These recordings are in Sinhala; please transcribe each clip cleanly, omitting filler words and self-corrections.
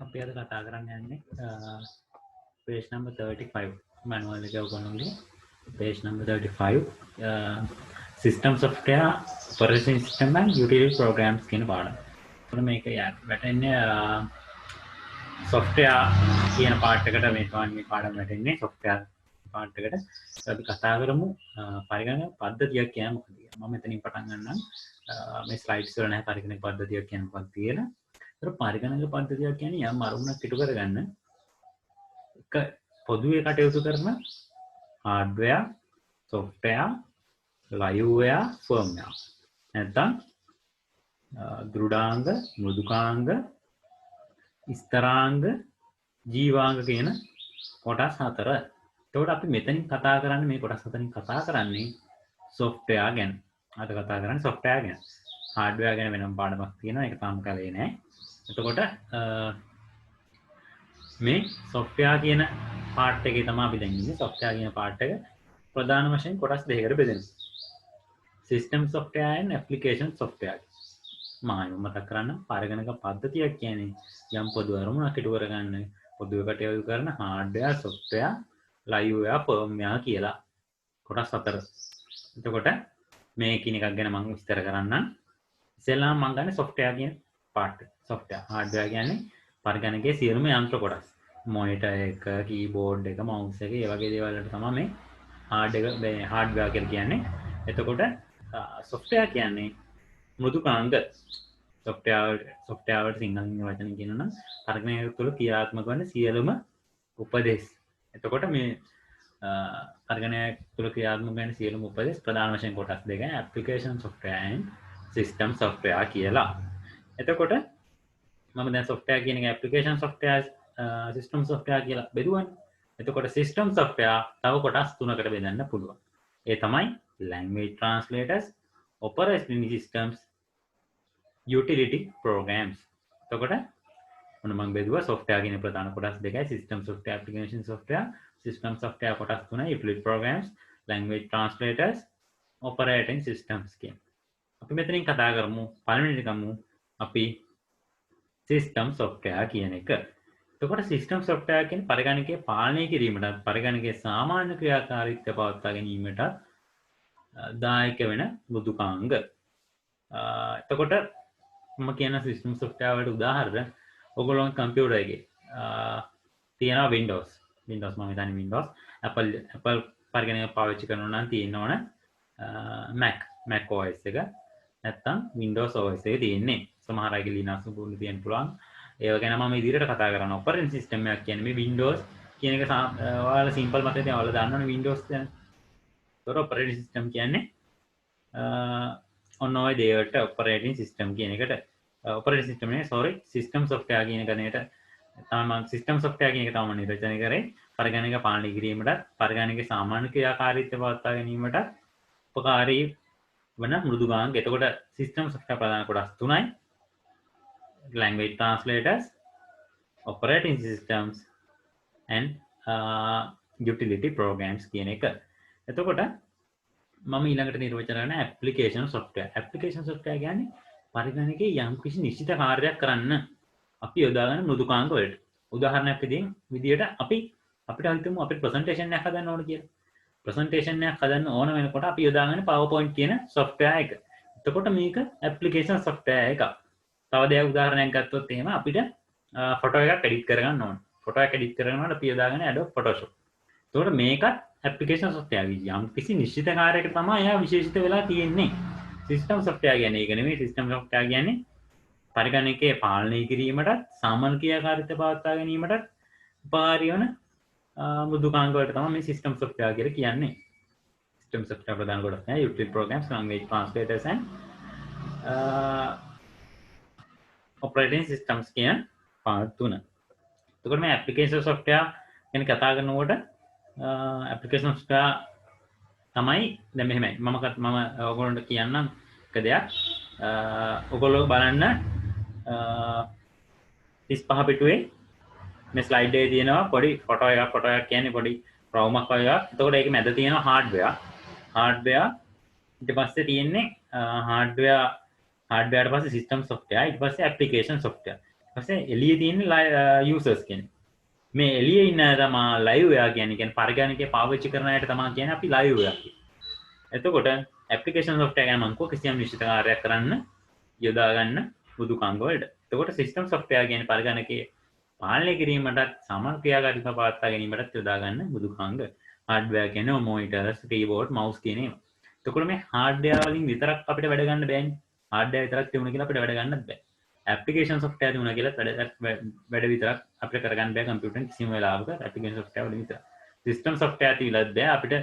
අපි අද කතා කරන්න යන්නේ page number 35 manual එක ඔයගොල්ලෝගේ page number 35 system software operating system and utility programs කියන පාඩම. එතකොට මේක වැටෙන්නේ software කියන part එකට මේ පාඩම වැටෙන්නේ software part එකට. අපි කතා කරමු පරිගණක පද්ධතියක් කියන්නේ මොකක්ද කියලා. මම මෙතනින් පටන් ගන්නම්. මේ slides වල නැහැ පරිගණක පද්ධතියක් කියන්නේ මොකක්ද කියලා. පරිගණක පද්ධතියක් කියන්නේ යම් අරමුණක් ඉටු කරගන්න එක පොදුවේ කටයුතු කරන hardware, software, liveware, firmware. නැත්නම් දෘඩාංග, මෘදුකාංග, ස්තරාංග, ජීවාංග කියන කොටස් හතර. එතකොට අපි මෙතනින් කතා කරන්නේ මේ කොටස් හතරින් කතා කරන්නේ software ගැන. අද කතා කරන්නේ software ගැන. hardware ගැන වෙනම පාඩමක් තියෙනවා. ඒක තාම කරේ නැහැ. එතකොට මේ software කියන part එකේ තමයි අපි දැන් ඉන්නේ. software කියන part එක ප්‍රධාන වශයෙන් කොටස් දෙකකට බෙදෙනවා. system software and application software. මම මතක් කරන්න පරිගණක පද්ධතියක් කියන්නේ යම් පොදු අරමුණක් ඉටු කරගන්න පොදුවේ කටයුතු කරන hardware, software, liveware, firmware කියලා කොටස් හතර. එතකොට මේ කින එකක් ගැන මම විස්තර කරන්නම්. ඉතින්ලා මම ගන්න software කියන part එක. software hardware කියන්නේ පරිගණකයේ සියලුම යන්ත්‍ර කොටස්. monitor එක, keyboard එක, mouse එක, ඒ වගේ දේවල් වලට තමයි මේ hardware කියලා කියන්නේ. එතකොට software කියන්නේ මෘදුකාංග. software වලට සිංහලෙන් වචන කියනවා නම් පරිගණකය තුළ ක්‍රියාත්මක වන සියලුම උපදේශ. එතකොට මේ පරිගණකය තුළ ක්‍රියාත්මක වෙන සියලුම උපදේශ ප්‍රධාන වශයෙන් කොටස් දෙකයි application software and system software කියලා. එතකොට මම දැන් software කියන එක application software system software කියලා බෙදුවනේ. එතකොට system software තව කොටස් තුනකට බෙදන්න පුළුවන්. ඒ තමයි language translators, operating systems, utility programs. එතකොට මොන මම බෙදුවා software කියන ප්‍රධාන කොටස් දෙකයි system software, application software, system software කොටස් තුනයි utility programs, language translators, operating systems කියන. අපි මෙතනින් කතා කරමු පළවෙනි එකම අපි system software කියන එක. එතකොට system software කියන්නේ පරිගණකයේ පාලනය කිරීමට පරිගණකයේ සාමාන්‍ය ක්‍රියාකාරීත්වය පවත්වා ගැනීමට දායක වෙන මෘදුකාංග. එතකොට මම කියන system software වලට උදාහරණ ඔයගොල්ලෝගේ කම්පියුටර් එකේ තියෙනවා Windows මම හිතන්නේ Windows Apple පරිගණකය පාවිච්චි කරනවා නම් තියෙනවනේ Mac OS එක නැත්තම් Windows OS එක තියෙන්නේ. සමහර අයගේ Linux උබුන්ටු තියෙන්න පුළුවන්. ඒව ගැන මම ඉදිරියට කතා කරනවා. operating system එකක් කියන්නේ මේ Windows කියන එක ඔයාලා simple මතකයෙන් තියන ඔයාලා දන්නවනේ Windows ගැන. ඒතර operating system කියන්නේ ඔන්න ඔය දේවල්ට operating system කියන එකට operating system නේ system software කියන ගණයට තමයි මම system software කියන එක තමයි නිර්වචනය කරේ. පරිගණක පාලනය කිරීමට පරිගණකයේ සාමාන්‍ය ක්‍රියාකාරීත්වය පවත්වා ගැනීමට උපකාරී වන මෘදුකාංග. එතකොට system software ප්‍රධාන කොටස් තුනයි. language translators, operating systems and utility programs කියන එක. එතකොට මම ඊළඟට නිර්වචනය කරන application software. application software කියන්නේ පරිගණකයේ යම් කිසි නිශ්චිත කාර්යයක් කරන්න අපි යොදාගන්න මෘදුකාංග වලට. උදාහරණයක් විදියට අපිට හිතමු අපිට presentation එකක් හදන්න ඕන කියලා. presentation එකක් හදන්න ඕන වෙනකොට අපි යොදාගන්නේ PowerPoint කියන software එක. එතකොට මේක application software එකක්. තව දෙයක් උදාහරණයක් ගත්තොත් එහෙම අපිට ෆොටෝ එකක් එඩිට් කරගන්න ඕන. ෆොටෝ එක එඩිට් කරනකොට අපි යොදාගන්නේ Adobe Photoshop. එතකොට මේකත් application software යම් කිසි නිශ්චිත කාර්යයකට තමයි එයා විශේෂිත වෙලා තියෙන්නේ. system software කියන්නේ ඒක නෙමෙයි. system software කියන්නේ පරිගණකයේ පාලනය කිරීමට සාමාන්‍ය ක්‍රියාකාරීත්වය පවත්වා ගැනීමට උපකාරී වන මෘදුකාංග වලට තමයි මේ system software කියලා කියන්නේ. system software ප්‍රධාන කොටස් තමයි utility programs, language translators and operating systems කියන part 3. එතකොට මේ application software ගැන කතා කරනකොට application software තමයි දැන් මෙහෙමයි මම ඔයගොල්ලන්ට කියන්නම් එක දෙයක්. ඔයගොල්ලෝ බලන්න 35 පිටුවේ මේ slide එකේ තියෙනවා පොඩි ෆොටෝ එකක් කියන්නේ පොඩි රවුමක් වගේ එකක්. එතකොට ඒකේ මැද තියෙනවා hardware ඊට පස්සේ තියෙන්නේ hardware ඊට පස්සේ system software ඊට පස්සේ application software. පස්සේ එළියේ තියෙන යූසර්ස් කියන්නේ මේ එළියේ ඉන්න තමා ලයිව් එයා කියන්නේ පරිගණකය පාවිච්චි කරන අයට තමයි කියන්නේ අපි ලයිව් එයා කියන්නේ. එතකොට ඇප්ලිකේෂන් සොෆ්ට්වෙයාර් ගැන මම කිසියම් නිශ්චිත කාර්යයක් කරන්න යොදා ගන්න බුදුකාංග වලට. එතකොට සිස්ටම් සොෆ්ට්වෙයාර් කියන්නේ පරිගණකයේ පාලනය කිරීමටත් සමාන ක්‍රියාකාරීත්ව පවත්වා ගැනීමටත් යොදා ගන්න බුදුකාංග. හાર્ඩ්වෙයාර් කියන්නේ මොනිටර්ස්, කීබෝඩ්, මවුස් කියන ඒවා. එතකොට මේ හાર્ඩ්වෙයාර් වලින් විතරක් අපිට වැඩ ගන්න බෑනේ. හાર્ඩ්වෙයාර් විතරක් තියුණා කියලා අපිට වැඩ ගන්නත් බෑ. ඇප්ලිකේෂන් සොෆ්ට්වෙයාර් තියුණා කියලා වැඩ විතරක් අපිට කරගන්න බෑ කම්පියුටරෙන් කිසිම වෙලාවක ඇප්ලිකේෂන් සොෆ්ට්වෙයාර් වලින් විතරක්. සිස්ටම් සොෆ්ට්වෙයාර් තියලත් බෑ අපිට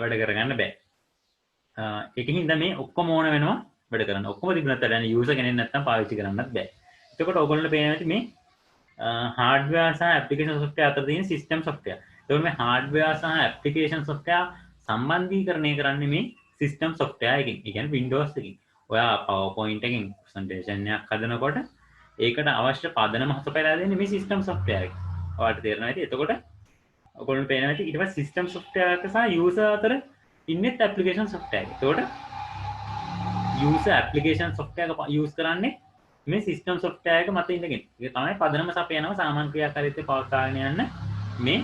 වැඩ කරගන්න බෑ. ඒකින් හින්දා මේ ඔක්කොම ඕන වෙනවා වැඩ කරන්න. ඔක්කොම තිබුණත් වැඩන්නේ යූසර් කෙනෙක් නැත්තම් පාවිච්චි කරන්නත් බෑ. එතකොට ඔයගොල්ලන්ට පේනවා ඇති මේ හાર્ඩ්වෙයාර් සහ ඇප්ලිකේෂන් සොෆ්ට්වෙයාර් අතර තියෙන සිස්ටම් සොෆ්ට්වෙයාර්. ඒකෝ මේ හાર્ඩ්වෙයාර් සහ ඇප්ලිකේෂන් සොෆ්ට්වෙයාර් සම්බන්ධීකරණය කරන්නේ මේ සිස්ටම් සොෆ්ට්වෙයාර් එකකින්. ඒ කියන්නේ Windows එකකින්. ඔයා PowerPoint එකකින් ප්‍රසන්ටේෂන් එකක් හදනකොට ඒකට අවශ්‍ය පදනම හසුපැලා දෙන්නේ මේ සිස්ටම් සොෆ්ට්වෙයාර් එක. ඔයාලට තේරෙනවා ඇති. එතකොට ඔයගොල්ලන්ට පේනවා ඇති ඊට පස්සේ සිස්ටම් සොෆ්ට්වෙයාර් එක සහ යූසර් අතර ඉන්නේ ඇප්ලිකේෂන් සොෆ්ට්වෙයාර් එක. එතකොට යූසර් ඇප්ලිකේෂන් සොෆ්ට්වෙයාර් එක යූස් කරන්නේ මේ සිස්ටම් සොෆ්ට්වෙයාර් එක මත ඉඳගෙන. ඒක තමයි පදනම සපයනවා සාමාන්‍ය ක්‍රියාකාරීත්වය පවත්වාගෙන යන්න මේ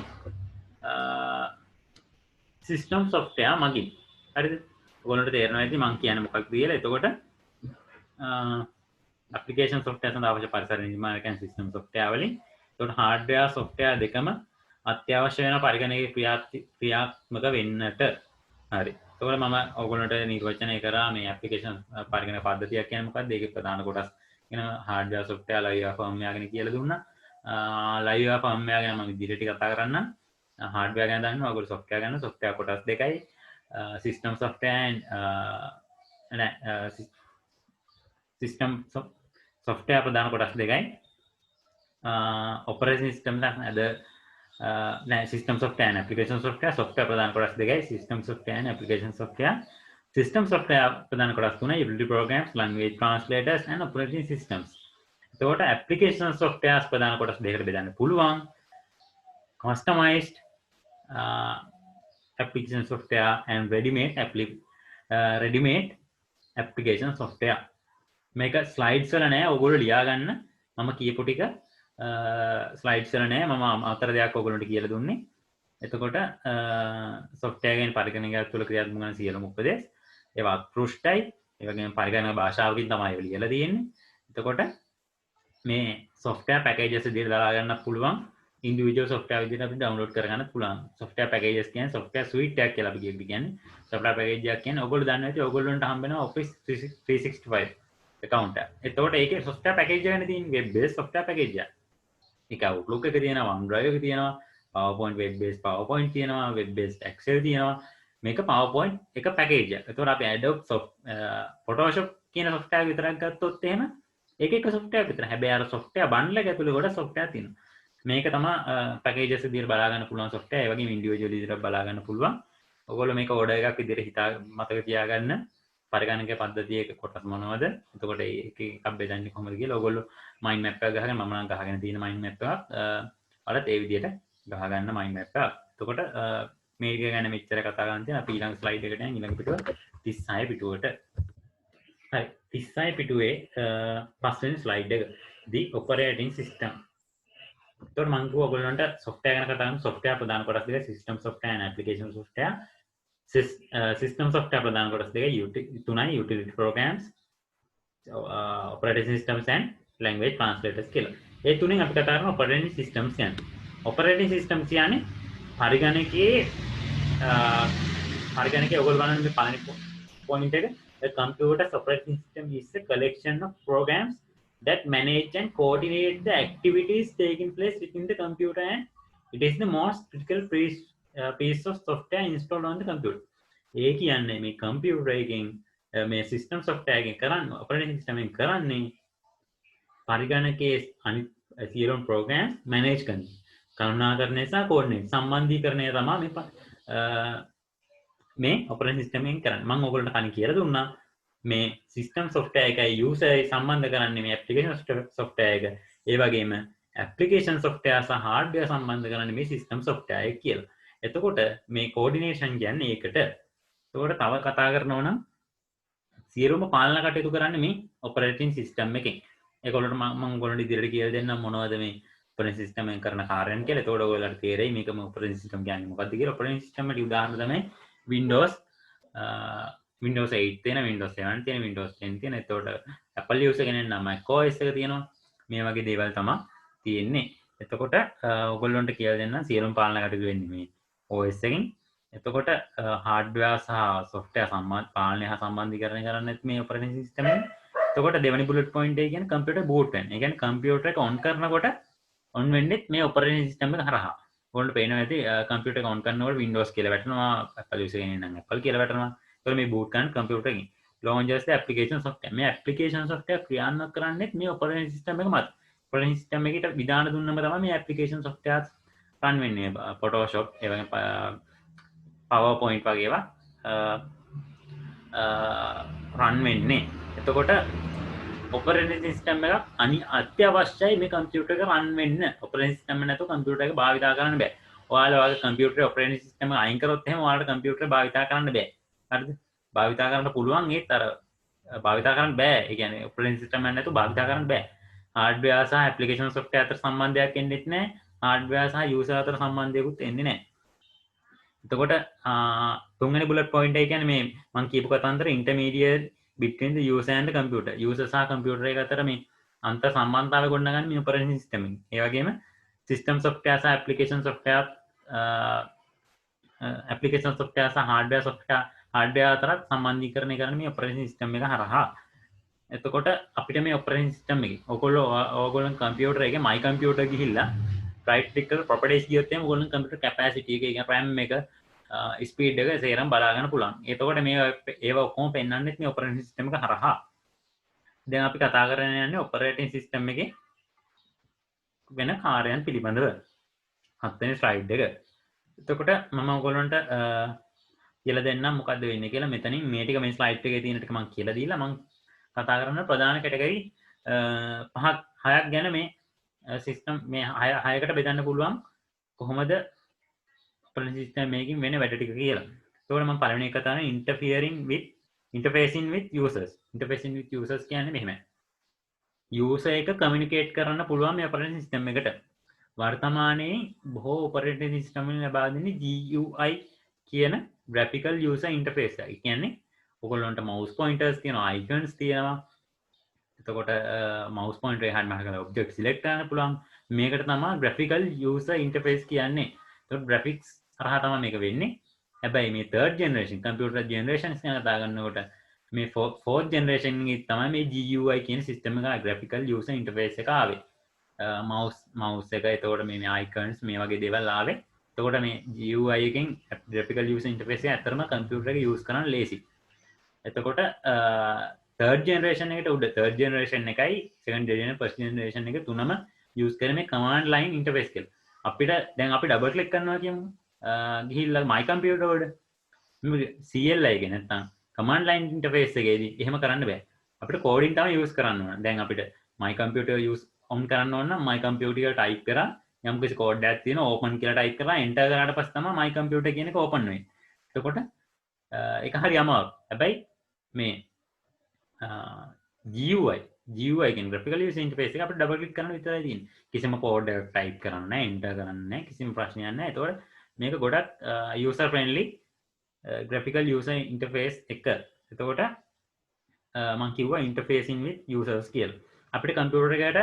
සිස්ටම් සොෆ්ට්වෙයාර් මගින්. හරිද? ඔයගොල්ලන්ට තේරෙනවා ඇති මම කියන්නේ මොකක්ද කියලා. එතකොට ඇප්ලිකේෂන් සොෆ්ට්වෙයාර් සඳහා අවශ්‍ය පරිසර නිර්මාණය කරන සිස්ටම් සොෆ්ට්වෙයාර් වලින්. එතකොට හાર્ඩ්වෙයාර් සොෆ්ට්වෙයාර් දෙකම අත්‍යවශ්‍ය වෙන පරිගණකයේ ක්‍රියාත්මක වෙන්නට. හරි. එතකොට මම ඔයගොල්ලන්ට නිර්වචනය කරා මේ ඇප්ලිකේෂන් පරිගණක පද්ධතියක් කියන්නේ මොකක්ද? ඒකේ ප්‍රධාන කොටස් කියන හાર્ඩ්වෙයාර් සොෆ්ට්වෙයාර් ලයිව් ෆර්ම්වෙයාර් ගැන කියලා දුන්නා. ලයිව් ෆර්ම්වෙයාර් ගැන මම ඉදිරියට කතා කරන්නම්. හાર્ඩ්වෙයාර් ගැන දන්නවා. ඔයගොල්ලෝ සොෆ්ට්වෙයාර් ගැන සොෆ්ට්වෙයාර් කොටස් දෙකයි. සිස්ටම් සොෆ්ට්වෙයාර් සිස්ටම් සොෆ්ට්වෙයාර් ප්‍රධාන කොටස් දෙකයි. Operating system system software and application software software ප්‍රධාන කොටස් දෙකයි. System software and application software. System software ප්‍රධාන කොටස් තුනයි. utility programs, language translators and operating systems. එතකොට application software ප්‍රධාන කොටස් දෙකකට බෙදන්න පුළුවන්. customized application software and ready-made application software. මේක ස්ලයිඩ්ස් වල නෑ. ඔයගොල්ලෝ ලියා ගන්න. මම කියපු ටික ස්ලයිඩ්ස් වල නෑ. මම අතර දෙයක් ඔයගොල්ලන්ට කියලා දුන්නේ. එතකොට software ගැන පරිගණකයක් තුළ ක්‍රියාත්මක වන සියලුම උපදේශ ඒවා අත්පෘෂ්ටයි. ඒ වගේම පරිගණක භාෂාවකින් තමයි ඒවා ලියලා තියෙන්නේ. එතකොට මේ software packages විදිහට දාලා ගන්නත් පුළුවන්. individual software විදිහට අපිට download කරගන්නත් පුළුවන්. software packages කියන්නේ software suite එකක් කියලා අපි කියන්නේ. software package එකක් කියන්නේ ඔයගොල්ලෝ දන්නවා ඇති ඔයගොල්ලන්ට හම්බ වෙනවා Office 365 account එක. එතකොට ඒකේ software package එකනේ තියෙන්නේ web based software package එක. ඒක Outlook එකේ තියෙනවා, OneDrive එකේ තියෙනවා, PowerPoint web based PowerPoint තියෙනවා, web based Excel තියෙනවා. මේක PowerPoint එක package එක. එතකොට අපි Adobe Photoshop කියන software විතරක් ගත්තොත් එහෙම ඒක එක software විතර. හැබැයි අර software bundle එක ඇතුලේ කොට software තියෙනවා. මේක තමයි packages විදිහට බලා ගන්න පුළුවන් software. ඒ වගේම individual විදිහට බලා ගන්න පුළුවන්. ඔයගොල්ලෝ මේක order එකක් විදිහට හිතා මතක තියාගන්න. පරිගණක පද්ධතියක කොටස් මොනවද? එතකොට ඒක එකක් බෙදන්නේ කොහොමද කියලා ඔයගොල්ලෝ mind map එක ගහගෙන මම නම් ගහගෙන තියෙන mind map එකක් ඔයාලත් ඒ විදිහට ගහ ගන්න mind map එක. එතකොට මේක ගැන මෙච්චර කතා කරන්න තියෙන අපි ඊළඟ slide එකට යන ඊළඟ පිටුව 36 පිටුවට. හරි 36 පිටුවේ පස්වෙනි slide එක the operating system. එතකොට මම කිව්වා ඔයගොල්ලන්ට software ගැන කතා කරන software ප්‍රධාන කොටස් දෙක system software and application software. System software ප්‍රධාන කොටස් දෙකයි තුනයි utility programs, operating systems and language translators කියලා. ඒ තුنين අපි කතා කරන operating systems කියන්නේ. operating systems කියන්නේ පරිගණකයේ ඔයගොල්ලෝ බලන්න මේ පළවෙනි point එක a computer's operating system is a collection of programs that manage and coordinate the activities taking place within the computer, and it is the most critical piece of software installed on the computer. ඒ කියන්නේ මේ computer එකෙන් මේ system software එකෙන් කරන්නේ operating system එකෙන් කරන්නේ පරිගණකයේ අනිත් සියලුම programs manage කරුණාකරණය සහ coordinate සම්බන්ධීකරණය තමයි මේ operating system එකෙන් කරන්නේ. මම ඔයගොල්ලන්ට කලින් කියලා දුන්නා මේ system software එකයි user එකයි සම්බන්ධ කරන්නේ මේ application software එක. ඒ වගේම application software සහ hardware සම්බන්ධ කරන්නේ මේ system software එක කියලා. එතකොට මේ coordination කියන්නේ ඒකට. එතකොට තව කතා කරනවා නම් සියලුම පාලන කටයුතු කරන්නේ මේ operating system එකෙන්. ඒගොල්ලන්ට මම ඔයගොල්ලන්ට ඉදිරියට කියලා දෙන්නම් මොනවද මේ ඔපරේටින් සිස්ටම් එකෙන් කරන කාර්යයන් කියලා. එතකොට ඔයගොල්ලන්ට තේරෙයි මේක ඔපරේටින් සිස්ටම් කියන්නේ මොකක්ද කියලා. ඔපරේටින් සිස්ටම් එකේ උදාහරණ තමයි Windows Windows 8 තියෙන, Windows 7 තියෙන, Windows 10 තියෙන. එතකොට Apple user කෙනෙක් නම් Mac OS එක තියෙනවා. මේ වගේ දේවල් තමයි තියෙන්නේ. එතකොට ඔයගොල්ලන්ට කියලා දෙන්නම් සියලුම පාලන කටයුතු වෙන්නේ මේ OS එකෙන්. එතකොට හાર્ඩ්වෙයාර් සහ සොෆ්ට්වෙයාර් පාලනය හා සම්බන්ධීකරණය කරන්නත් මේ ඔපරේටින් සිස්ටම් එකෙන්. එතකොට දෙවෙනි බුලට් පොයින්ට් එක කියන්නේ කම්පියුටර් බූට් වෙන. ඒ කියන්නේ කම්පියුටර් එක ඔන් කරනකොට ඔන් වෙන්නේ මේ ඔපරේටින් සිස්ටම් එක හරහා. ඔයගොල්ලන්ට පේනවා ඇති කම්පියුටර් එක ඔන් කරනකොට Windows කියලා වැටෙනවා, Apple user කෙනෙක් නම් Apple කියලා වැටෙනවා. ඒතකොට මේ බූට් කරන කම්පියුටර් එකකින් launches the application software. මේ application software ක්‍රියාත්මක කරන්නේ මේ ඔපරේටින් සිස්ටම් එක මත. ඔපරේටින් සිස්ටම් එකට විධාන දුන්නම තමයි මේ application software run වෙන්නේ. Photoshop ඒ වගේ PowerPoint වගේ ඒවා රන් වෙන්නේ. එතකොට ඔපරේටින් සිස්ටම් එක අත්‍යවශ්‍යයි මේ කම්පියුටර් එක රන් වෙන්න. ඔපරේටින් සිස්ටම් එක නැතුව කම්පියුටර් එක භාවිතා කරන්න බෑ. ඔයාලා වගේ කම්පියුටරේ ඔපරේටින් සිස්ටම් එක අයින් කරොත් එහෙම ඔයාලට කම්පියුටර් භාවිතා කරන්න බෑ. හරිද? භාවිතා කරන්න පුළුවන් ඒත් අර භාවිතා කරන්න බෑ. ඒ කියන්නේ ඔපරේටින් සිස්ටම් එක නැතුව භාවිතා කරන්න බෑ. හાર્ඩ්වෙයාර් සහ ඇප්ලිකේෂන් සොෆ්ට්වෙයාර් අතර සම්බන්ධයක් එන්නෙත් නෑ. හાર્ඩ්වෙයාර් සහ යූසර් අතර සම්බන්ධයකුත් එන්නේ නෑ. එතකොට තුන්වෙනි බුලට් පොයින්ට් එක කියන්නේ මේ මම කියපු කතන්දර intermediate between the user and the computer. user සහ computer එක අතර මේ අන්තර් සම්බන්ධතාවය ගොඩනගන්නේ මේ operating system එකෙන්. ඒ වගේම system software සහ application software සහ hardware අතර සම්බන්ධීකරණය කරන මේ operating system එක හරහා. එතකොට අපිට මේ operating system එකේ ඕගොල්ලෝ computer එකේ my computer ගිහිල්ලා right click කරලා properties ගියොත් එහෙනම් ඕගොල්ලෝ computer capacity එක, ඒ කියන්නේ RAM එක, ස්පීඩ් එක සේරම බලා ගන්න පුළුවන්. එතකොට මේ ඒවා ඔක්කොම පෙන්වන්නේ මේ ඔපරේටින් සිස්ටම් එක හරහා. දැන් අපි කතා කරගෙන යන්නේ ඔපරේටින් සිස්ටම් එකේ වෙන කාර්යයන් පිළිබඳව. 7 වෙනි ස්ලයිඩ් එක. එතකොට මම ඔයගොල්ලන්ට කියලා දෙන්නම් මොකද්ද වෙන්නේ කියලා. මෙතනින් මේ ටික මේ ස්ලයිඩ් එකේ තියෙන ටික මම කියලා දීලා මම කතා කරන ප්‍රධාන කැටගරි 6ක් ගැන මේ සිස්ටම් මේ 6කට බෙදන්න පුළුවන් කොහොමද ඔපරේටින් සිස්ටම් මේකින් වෙන වැඩ ටික කියලා. ඒතකොට මම පළවෙනි එක තමයි interfacing with users. Interfacing with users කියන්නේ මෙහෙමයි. user එක communicate කරන්න පුළුවන් මේ ඔපරේටින් සිස්ටම් එකට. වර්තමානයේ බොහෝ ඔපරේටින් සිස්ටම් වලින් ලබා දෙන්නේ GUI කියන graphical user interface එක. ඒ කියන්නේ ඔයගොල්ලන්ට mouse pointers තියෙනවා, icons තියෙනවා. එතකොට mouse pointer එක හරියට කරලා object select කරන්න පුළුවන්. මේකට තමයි graphical user interface කියන්නේ. ඒතකොට graphics හරහා තමයි මේක වෙන්නේ. හැබැයි මේ third generation computer generations ගැන කතා කරනකොට මේ fourth generation එකේ තමයි මේ GUI කියන system එක graphical user interface එක ආවේ. mouse එක, එතකොට මේ icons මේ වගේ දේවල් ආවේ. එතකොට මේ GUI එකෙන් graphical user interface එක ඇත්තටම computer එක use කරන්න ලේසි. එතකොට third generation එකට උඩ third generation එකයි second generation first generation එක තුනම use කරන මේ command line interface කියලා. අපිට දැන් අපි double click කරනවා කියමු. ගිහිල්ලා my computer වල CLI එක නැත්නම් command line interface එකේදී එහෙම කරන්න බෑ. අපිට coding තමයි use කරන්න ඕන. දැන් අපිට my computer use on කරන්න ඕන නම් my computer එක type කරා යම් කිසි code එකක් තියෙනවා open කියලා type කරලා enter කරාට පස්සේ තමයි my computer කියන එක open වෙන්නේ. එතකොට ඒක හරි අමාරුයි. හැබැයි මේ GUI කියන graphical user interface එක අපිට double click කරන්න විතරයි තියෙන්නේ. කිසිම code එකක් type කරන්න නැහැ, enter කරන්න නැහැ, කිසිම ප්‍රශ්නයක් නැහැ. ඒතකොට මේක ගොඩක් user friendly graphical user interface එක. එතකොට මම කිව්වා interfacing with users කියලා. අපිට computer එකට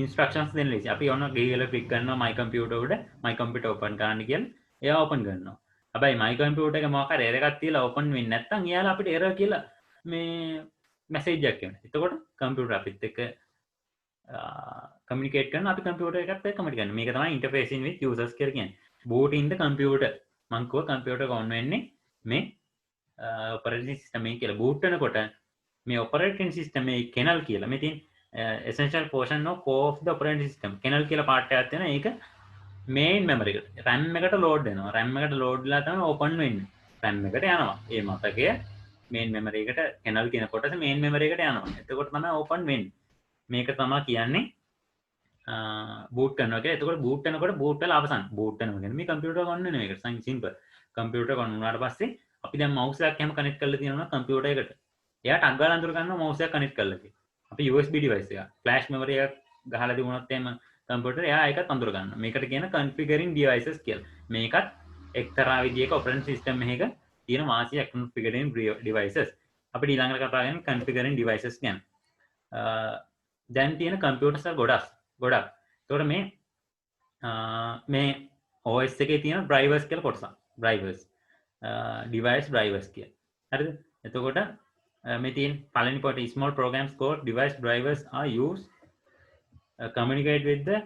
instructions දෙන්න ලේසි. අපි ඔන්න ගිහලා click කරනවා my computer උඩ my computer open කරන්න කියලා. එයා open කරනවා. හැබැයි my computer එක මොකක් හරි error එකක් තියලා open වෙන්නේ නැත්නම් එයාලා අපිට error කියලා මේ message එකක් එනවා. එතකොට computer අපිත් එක්ක communicate කරන අපි computer එකත් එක්ක communicate කරනවා. මේක තමයි interfacing with users කියලා කියන්නේ. boot in the computer. මම කිව්වා computer එක on වෙන්නේ මේ operating system එක කියලා. boot වෙනකොට මේ operating system එකේ kernel කියලා මේ තියෙන essential portion of core of the operating system. kernel කියලා part එකක් තියෙනවා. ඒක main memory එකට RAM එකට load වෙනවා. RAM එකට load වෙලා තමයි open වෙන්නේ. RAM එකට යනවා. ඒ මතකය main memory එකට kernel කියන කොටස main memory එකට යනවා. එතකොට තමයි open වෙන්නේ. මේක තමයි කියන්නේ boot කරනවා කියලා. එතකොට boot වෙනකොට boot වෙලා අවසන්. boot වෙනවා කියන්නේ මේ computer එක on වෙන එක. simple. computer එක on වුණාට පස්සේ අපි දැන් mouse එකක් එහෙම connect කරලා තියෙනවා computer එකට. එයාට අග්ගාල අඳුර ගන්නවා mouse එක connect කරලා තියෙනවා. අපි USB device එක flash memory එකක් ගහලා තිබුණොත් එහෙම කම්පියුටර් එයා ඒකත් අඳුර ගන්නවා. මේකට කියන configuring devices කියලා. මේකත් එක්තරා විදිහක operating system එකක තියෙන වාසියක් configuring devices. අපිට ඊළඟට කතා කරන්නේ configuring devices ගැන. දැන් තියෙන කම්පියුටර්ස් ගොඩක්. ඒතකොට මේ OS එකේ තියෙන drivers කියලා කොටසක්. drivers device drivers කියලා. හරිද? එතකොට මේ තියෙන පළවෙනි පොත small programs called device drivers are used communicate with the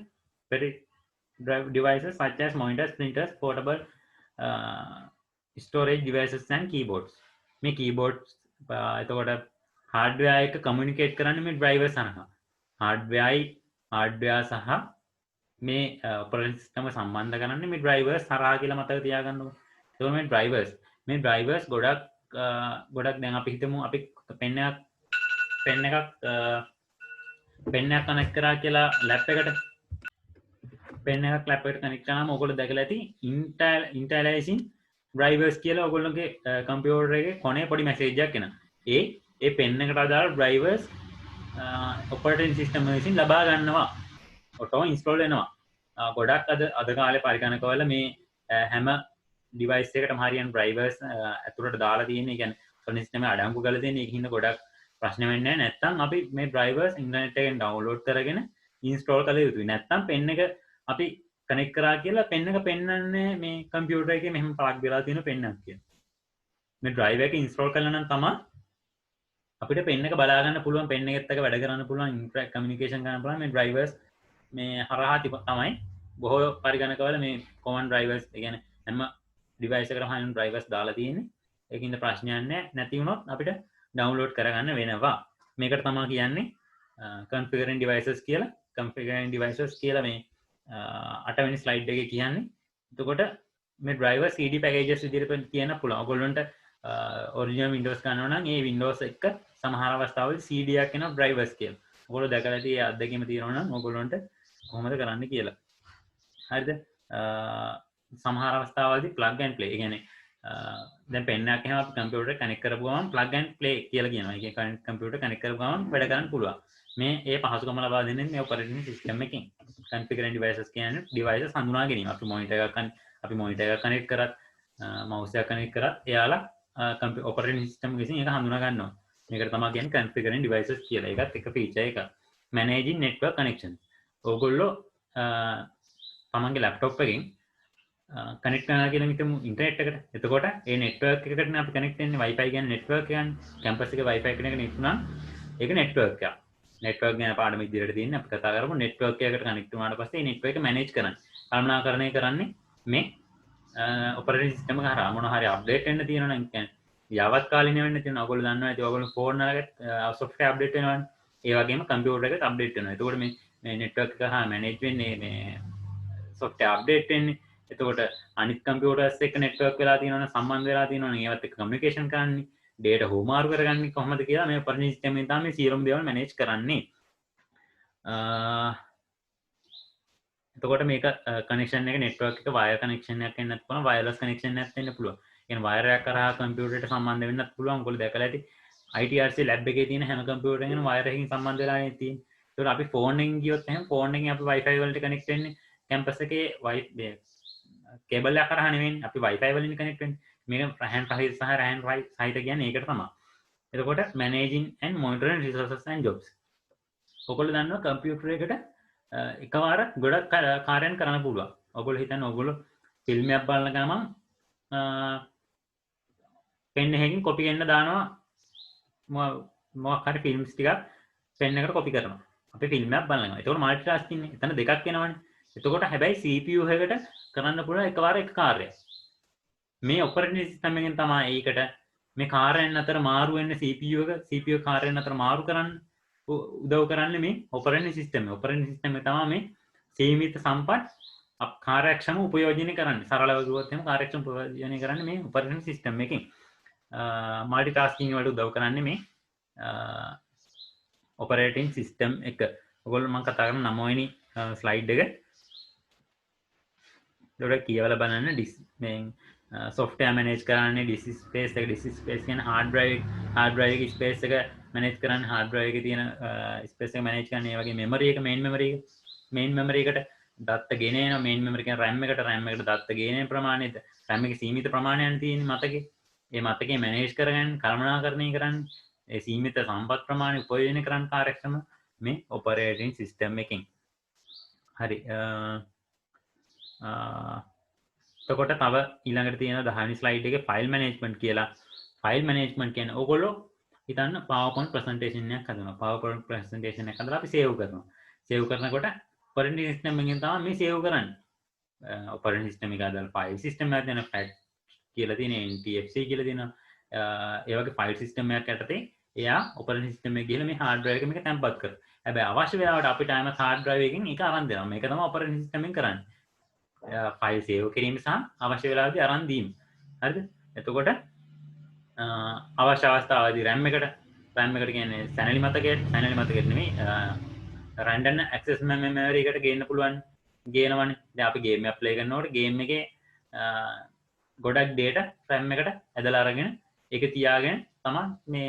devices such as monitors, printers, portable storage devices and keyboards. මේ keyboards එතකොට hardware එක communicate කරන්නේ මේ drivers හරහා. hardware සහ මේ operating system සම්බන්ධ කරන්නේ මේ drivers හරහා කියලා මතක තියාගන්නකො. එතකොට මේ drivers ගොඩක් දැන් අපි හිතමු අපි පෙන් එකක් කනෙක්ට් කරා කියලා ලැප් එකට කනෙක්ට් කරාම ඔයගොල්ලෝ දැකලා ඇති ඉන්ටර්ලයිසින් drivers කියලා ඔයගොල්ලෝගේ කම්පියුටර් එකේ කොනේ පොඩි මැසේජ් එකක් එනවා. ඒ පෙන් එකට අදාළ drivers operating system විසින් ලබා ගන්නවා. ඔටෝ ඉන්ස්ටෝල් වෙනවා. ගොඩක් අද කාලේ පරිගණකවල මේ හැම ඩිවයිස් එකකටම හරියන drivers ඇතුළට දාලා තියෙන. ඒ කියන්නේ operating system එක අඩංගු කරලා තියෙන. ඒකින් ගොඩක් ප්‍රශ්න වෙන්නේ නැහැ. නැත්තම් අපි මේ drivers ඉන්ටර්නෙට් එකෙන් ඩවුන්ලෝඩ් කරගෙන ඉන්ස්ටෝල් කළ යුතුයි. නැත්තම් පෙන් එක අපි කනෙක්ට් කරා කියලා පෙන් එක පෙන්වන්නේ මේ කම්පියුටර් එකේ මෙහෙම ප්ලග් වෙලා තියෙන පෙන්නක් කියලා. මේ drive එක ඉන්ස්ටෝල් කළා නම් තමයි අපිට පෙන් එක බලා ගන්න පුළුවන්, පෙන් එකත් එක්ක වැඩ කරන්න පුළුවන්, ඉන්ටරැක්ට් කමියුනිකේෂන් කරන්න පුළුවන්. මේ drivers මේ හරහා තමයි බොහෝ පරිගණකවල මේ common drivers, ඒ කියන්නේ හැම device එකකටම හරියන drivers දාලා තියෙන්නේ. ඒකින්ද ප්‍රශ්නයක් නැහැ. නැති වුණොත් අපිට ඩවුන්ලෝඩ් කරගන්න වෙනවා. මේකට තමයි කියන්නේ configuring devices කියලා. configuring devices කියලා මේ 8 වෙනි ස්ලයිඩ් එකේ කියන්නේ. එතකොට මේ driver CD packages විදිහට කියන්න පුළුවන්. ඔයගොල්ලන්ට original Windows ගන්නවා නම් ඒ Windows එක සමහර අවස්ථාවල CD එකක් එනවා drivers කියලා. ඔයගොල්ලෝ දැකලා ඇති ඒ අත්දැකීම තියෙනවා නම් ඔයගොල්ලන්ට කොහොමද කරන්න කියලා. හරිද? සමහර අවස්ථාවලදී plug and play. ඒ කියන්නේ දැන් පෙන් එකක් එහෙම අපි කම්පියුටර් එක කනෙක්ට් කරපු ගමන් plug and play කියලා කියනවා. ඒ කියන්නේ කම්පියුටර් කනෙක්ට් කරපු ගමන් වැඩ කරන්න පුළුවන්. මේ පහසුකම ලබා දෙන්නේ මේ operating system එකෙන්. configuring devices කියන්නේ devices හඳුනා ගැනීම. අපි monitor එකක් කනෙක්ට් කරත් mouse එකක් කනෙක්ට් කරත් එයාලා operating system විසින් ඒක හඳුනා ගන්නවා. මේකට තමයි කියන්නේ configuring devices කියලා. ඒකත් එක feature එකක්. managing network connections. ඕගොල්ලෝ තමන්ගේ laptop එකෙන් කනෙක්ට් කරනවා කියලා හිතමු ඉන්ටර්නෙට් එකට. එතකොට ඒ network එකකටනේ අපි කනෙක්ට් වෙන්නේ. Wi-Fi කියන්නේ network එකනේ. campus එකේ Wi-Fi කෙනෙක් නෙත්නම් ඒක network එකක්. network ගැන පාඩම ඉදිරියට තියෙන්නේ අපි කතා කරමු. network එකකට කනෙක්ට් වුණාට පස්සේ මේ network එක manage කරන්නේ. කළමනාකරණය කරන්නේ මේ operating system එක හරහා. මොන හරි update වෙන්න තියෙනවා නම් කියන්නේ යාවත් කාලින වෙන්න තියෙනවා. ඔයගොල්ලෝ දන්නවා ඇති ඔයගොල්ලෝ phone එකකට software update වෙනවනේ. ඒ වගේම computer එකකට update වෙනවා. එතකොට මේ network එක හරහා manage වෙන්නේ මේ software update වෙන්නේ. එතකොට අනිත් කම්පියුටර්ස් එක්ක network වෙලා තියෙනවනේ, සම්බන්ධ වෙලා තියෙනවනේ, ඒවත් එක්ක communication කරන්නේ, data හුවමාරු කරගන්නේ කොහොමද කියලා මේ operating system එකෙන් තමයි මේ සියලුම දේවල් manage කරන්නේ. එතකොට මේක connection එක network එක wire connection එකක් වෙන්නත් පුළුවන්, wireless connection එකක් වෙන්න පුළුවන්. කියන්නේ wire එකක් කරා computer එකට සම්බන්ධ වෙන්නත් පුළුවන්. ඔයගොල්ලෝ දැකලා ඇති ITRC lab එකේ තියෙන හැම computer එකකම wire එකකින් සම්බන්ධ වෙලා තියෙන්නේ. ඒතකොට අපි phone එකෙන් ගියොත් එහෙනම් phone එකෙන් අපි wifi වලට connect වෙන්නේ campus එකේ කේබල් එක කරා නෙවෙයි අපි Wi-Fi වලින් කනෙක්ට් වෙන්නේ. මේක RAN සහිත සහ RAN සහිත කියන්නේ ඒකට තමයි. එතකොට managing and monitoring resources and jobs. ඔයගොල්ලෝ දන්නවා කම්පියුටර් එකට එකවර ගොඩක් කාර්යයන් කරන්න පුළුවන්. ඔයගොල්ලෝ හිතන්නේ ඔයගොල්ලෝ ෆිල්ම් එකක් බලන ගමන් පෙන් එකකින් කොපි කරන්න දානවා මොකක් හරි ෆිල්ම්ස් ටිකක් පෙන් එකට කොපි කරනවා. අපි ෆිල්ම් එකක් බලනවා. ඒතකොට মাল্ටි ටාස්කින් නේ. එතන දෙකක් වෙනවනේ. එතකොට හැබැයි CPU එකකට කරන්න පුළුවන් එකවර එක කාර්යයක්. මේ operating system එකෙන් තමයි ඒකට මේ කාර්යයන් අතර මාරු වෙන්නේ CPU කාර්යයන් අතර මාරු කරන්න උදව් කරන්නේ මේ operating system එක. operating system එක තමයි මේ සීමිත සම්පත් කාර්යක්ෂම උපයෝජනය කරන්නේ. සරලව කිව්වොත් එහෙනම් කාර්යක්ෂම උපයෝජනය කරන්නේ මේ operating system එකෙන්. multitasking වලට උදව් කරන්නේ මේ operating system එක. ඔයගොල්ලෝ මම කතා කරන 9 වෙනි slide එක. ඒකට කියවලා බලන්න මේ software manage කරන්නේ disk space එක disk space කියන්නේ hard drive එකේ space එක manage කරන්නේ hard drive එකේ තියෙන space එක manage කරන්නේ ඒ වගේ memory එක main memory එකට දත්ත ගෙන එනවා main memory කියන්නේ RAM එකට දත්ත ගෙන ප්‍රමාණය RAM එකේ සීමිත ප්‍රමාණයක් තියෙන මතකේ ඒ මතකේ manage කරගන්න කළමනාකරණය කරන්න ඒ සීමිත සම්පත් ප්‍රමාණය උපයෝජනය කරන්න කාර්යක්ෂම මේ operating system එකෙන් හරි එතකොට තව ඊළඟට තියෙන 10 වෙනි ස්ලයිඩ් එකේ ෆයිල් මැනේජ්මන්ට් කියලා ෆයිල් මැනේජ්මන්ට් කියන්නේ ඕගොල්ලෝ හිතන්න PowerPoint presentation එකක් හදනවා PowerPoint presentation එකක් හදලා අපි save කරනවා save කරනකොට operating system එකෙන් තමයි මේ save කරන්නේ operating system එක හදලා file system එකක් දෙන FAT කියලා තියෙන NTFC කියලා දෙන ඒ වගේ file system එකක් යටතේ එයා operating system එක ගිහලා මේ hard drive එක මේක තැම්පත් කරනවා හැබැයි අවශ්‍ය වෙලාවට අපිට අයම hard drive එකෙන් ඒක අරන් දෙනවා මේක තමයි operating system එකෙන් කරන්නේ ෆයිල් සේව් කිරීම සහ අවශ්‍ය වෙලාවදී අරන් දීම. හරිද? එතකොට අවශ්‍ය අවස්ථාවදී RAM එකට කියන්නේ සැනලි මතකයට නෙමෙයි random access memory එකට ගේන්න පුළුවන් ගේනවනේ. දැන් අපි ගේම් එකක් play කරනකොට ගේම් එකේ ගොඩක් data RAM එකට ඇදලා අරගෙන ඒක තියාගෙන තමයි මේ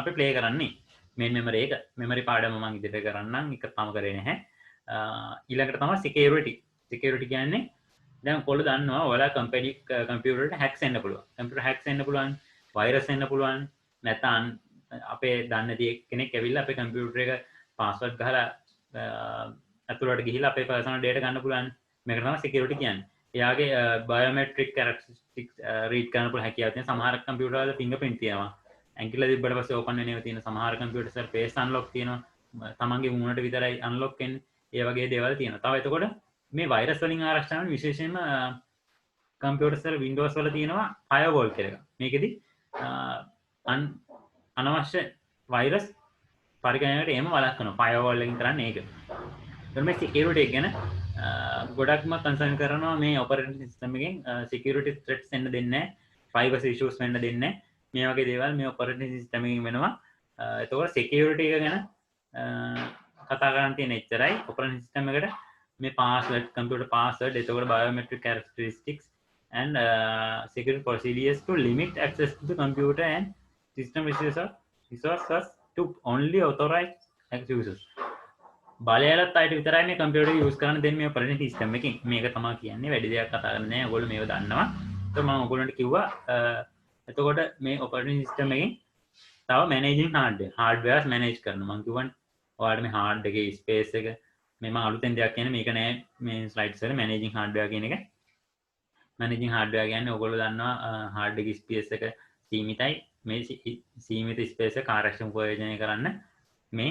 අපි play කරන්නේ. main memory එක memory පාඩම මම ඉදිරියට කරන්නම් එක තම කරේ නැහැ. ඊළඟට තමයි security කියන්නේ දැන් කොල්ල දන්නවා ඔයාලා කම්පියුටර් එකට හැක්ස් එන්න පුළුවන්. කම්පියුටර් හැක්ස් එන්න පුළුවන්, වෛරස් එන්න පුළුවන්. නැත්නම් අපේ දන්නේ නැති කෙනෙක් ඇවිල්ලා අපේ කම්පියුටර් එක පාස්වර්ඩ් ගහලා අතුලට ගිහිල්ලා අපේ පර්සනල් data ගන්න පුළුවන්. මේකට තමයි security කියන්නේ. එයාගේ biometric characteristics read කරන්න පුළුවන් හැකියාව තියෙන සමහර කම්පියුටර් වල fingerprint තියෙනවා. ඇඟිල්ල තිබ්බට පස්සේ open වෙනේව තියෙන සමහර කම්පියුටර්ස් වල face unlock තියෙනවා. තමන්ගේ මූණට විතරයි unlock වෙන්නේ. ඒ වගේ දේවල් තියෙනවා. තව එතකොට මේ වෛරස් වලින් ආරක්ෂා වෙන විශේෂයෙන්ම කම්පියුටර්ස් වල Windows වල තියෙනවා firewall කියලා එකක්. මේකෙදි අනවශ්‍ය වෛරස් පරිගණනයට එම වළක්වනවා. firewall එකෙන් කරන්නේ ඒක. ඊට මේ security එක ගැන ගොඩක්ම කන්සර්න් කරනවා මේ operating system එකෙන් security threats එන්න දෙන්නේ නැහැ. privacy issues වෙන්න දෙන්නේ නැහැ. මේ වගේ දේවල් මේ operating system එකෙන් වෙනවා. එතකොට security එක ගැන කතා කරන්න තියෙන එච්චරයි. operating system එකට මේ password computer password එතකොට biometric characteristics and security procedures to limit access to the computer and system resources to only authorized users බලයලත් අයට විතරයි මේ කම්පියුටර් එක යූස් කරන්න දෙන්නේ මේ operating system එකෙන් මේක තමයි කියන්නේ වැඩි දෙයක් කතා කරන්නේ නැහැ ඔයගොල්ලෝ මේව දන්නවා ඒක මම ඔයගොල්ලන්ට කිව්වා එතකොට මේ operating system එකෙන් තව managing hardware manage කරනවා මම කිව්වනේ ඔයාලට මේ hard එකේ space එක මේ මම අලුතෙන් දෙයක් කියන්නේ මේක නෑ මේ ස්ලයිඩ්ස් වල managing hardware කියන එක managing hardware කියන්නේ ඔයගොල්ලෝ දන්නවා hard එකේ space එක සීමිතයි මේ සීමිත space එක කාර්යක්ෂම ප්‍රයෝජනය කරන්න මේ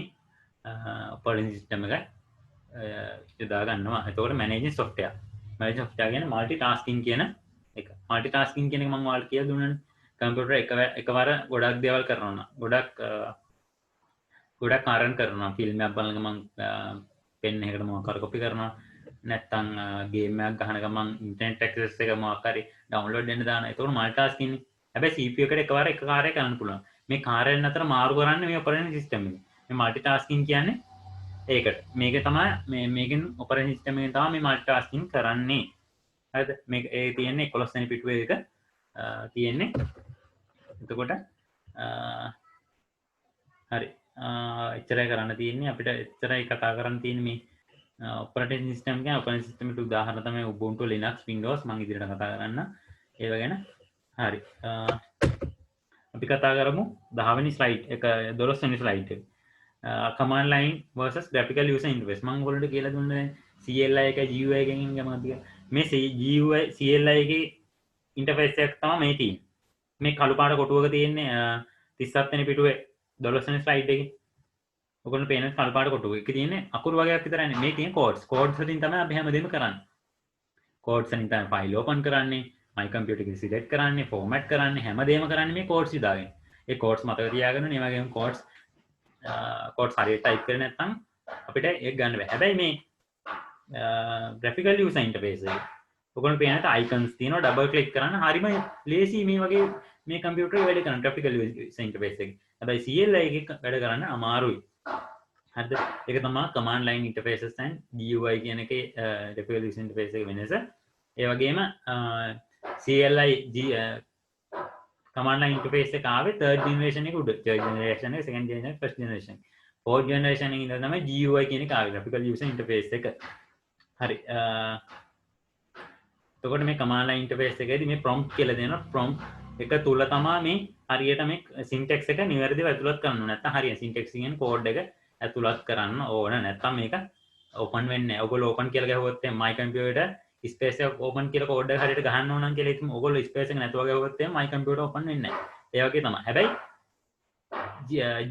operating system එක යොදා ගන්නවා. එතකොට managing software කියන්නේ multitasking කියන එක. multitasking කියන එක මම ඔයාලට කියලා දුන්නානේ. කම්පියුටර් එකවර ගොඩක් දේවල් කරනවා. ගොඩක් කාර්යයන් කරනවා. ෆිල්ම් එකක් බලන ගමන් පෙන් එකකට මොකක් හරි කොපි කරනවා. නැත්නම් ගේම් එකක් ගහන ගමන් ඉන්ටර්නෙට් ඇක්සස් එක මොකක් හරි ඩවුන්ලෝඩ් වෙන්න දානවා. ඒතකොට multitasking නේ. හැබැයි CPU එකට එකවර එක කාර්යයක් කරන්න පුළුවන්. මේ කාර්යයන් අතර මාරු කරන්නේ මේ operating system එක. මේ multitasking කියන්නේ ඒකට. මේක තමයි මේකෙන් operating system එකෙන් තමයි මේ multitasking කරන්නේ. හරිද? මේක ඒ තියෙන්නේ 11 වෙනි පිටුවේ එක තියෙන්නේ. එතකොට හරි. එච්චරයි කරන්න තියෙන්නේ. අපිට එච්චරයි කතා කරන්න තියෙන්නේ මේ operating system කියන්නේ operating system එකට උදාහරණ තමයි Ubuntu Linux Windows මම ඉදිරියට කතා කරන්න. ඒව ගැන. හරි. අපි කතා කරමු 10 වෙනි ස්ලයිඩ් එක 12 වෙනි ස්ලයිඩ් එක. command line versus graphical user interface මම ඔයගොල්ලන්ට කියලා දුන්නේ CLI එක GUI එකකින් ගමන්ද මේ GUI CLI එකේ ඉන්ටර්ෆේස් එකක් තමයි මේ තියෙන්නේ මේ කළු පාට කොටුවක තියෙන්නේ 37 වෙනි පිටුවේ 12 වෙනි ස්ලයිඩ් එකේ ඔයගොල්ලෝ පේන කළු පාට කොටුව එකේ තියෙන්නේ අකුරු වගේක් විතරයි මේ තියෙන codes වලින් තමයි අපි හැමදේම කරන්නේ codes වලින් තමයි file open කරන්නේ my computer එක select කරන්නේ format කරන්නේ හැමදේම කරන්නේ මේ codes විදාගෙන ඒ codes මතක තියාගන්න මේ වගේම codes හරියට type කරේ නැත්නම් අපිට ඒක ගන්න බෑ. හැබැයි මේ graphical user interface එක ඔයගොල්ලෝ පේනට icons තියෙනවා double click කරන්න හරිම ලේසි මේ වගේ මේ කම්පියුටරේ වැඩ කරන්න graphical user interface එක. හැබැයි CLI එකේ වැඩ කරන්න අමාරුයි. හරිද? ඒක තමයි command line interfaces and GUI කියන එකේ graphical user interface එක වෙනස. ඒ වගේම CLI command line interface එක ආවේ third generation එක උඩ. third generation එක, second generation, first generation. fourth generation එකේ ඉඳලා තමයි GUI කියන එක ආවේ, graphical user interface එක. හරි. එතකොට මේ command line interface එකේදී මේ prompt කියලා දෙනවා. prompt එක තුල තමයි මේ හරියට මේ syntax එක නිවැරදිව ඇතුළත් කරන්න ඕනේ. නැත්නම් හරියට syntax කියන්නේ code එක ඇතුළත් කරන්න ඕන. නැත්නම් මේක open වෙන්නේ නැහැ. ඔයගොල්ලෝ open කියලා ගහුවොත් my computer space එක open කියලා code එක හරියට ගහන්න ඕන නම් කියලා ඉතින් ඔයගොල්ලෝ space එක නැතුව ගහුවොත් my computer open වෙන්නේ නැහැ. ඒ වගේ තමයි. හැබැයි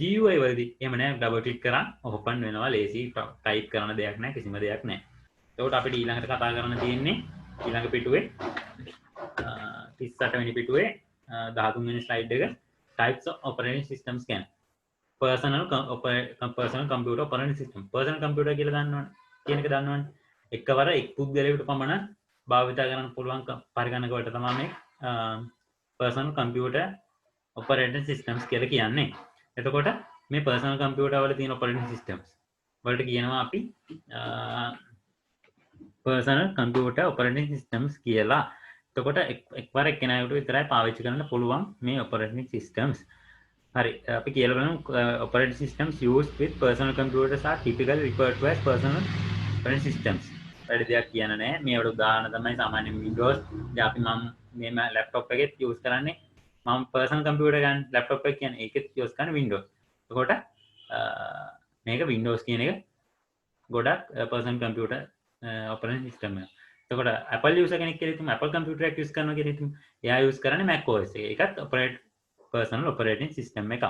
GUI වලදී එහෙම නැහැ. double click කරා open වෙනවා. lazy type කරන දෙයක් නැහැ. කිසිම දෙයක් නැහැ. එතකොට අපිට ඊළඟට කතා කරන්න තියෙන්නේ ඊළඟ පිටුවේ 38 වෙනි පිටුවේ 13 වෙනි ස්ලයිඩ් එක types of operating systems ගැන. personal computer operating system. personal computer කියලා දන්නවනේ. කියන එක දන්නවනේ. එකවර එක් පුද්ගලයෙකුට පමණ භාවිත කරන්න පුළුවන් පරිගණක වලට තමයි මේ personal computer operating systems කියලා කියන්නේ. එතකොට මේ personal computer වල තියෙන operating systems වලට කියනවා අපි personal computer operating systems කියලා. එතකොට එක්වර එක්කෙනෙකුට විතරයි පාවිච්චි කරන්න පුළුවන් මේ operating systems. හරි. අපි කියලා බලමු operating systems used with personal computers are typically referred to as personal operating systems. වැඩි දෙයක් කියන්න නැහැ. මේවට උදාහරණ තමයි සාමාන්‍ය Windows. දැන් අපි මම මේ laptop එකෙත් use කරන්නේ මම personal computer ගන්න laptop එක කියන්නේ ඒකෙත් use කරන්නේ Windows. එතකොට මේක Windows කියන එක ගොඩක් personal computer operating system එක. එතකොට Apple user කෙනෙක් කියලා හිතමු Apple computer එකක් use කරනවා කියලා හිතමු. එයා use කරන්නේ Mac OS එක. ඒකත් personal operating system එකක්.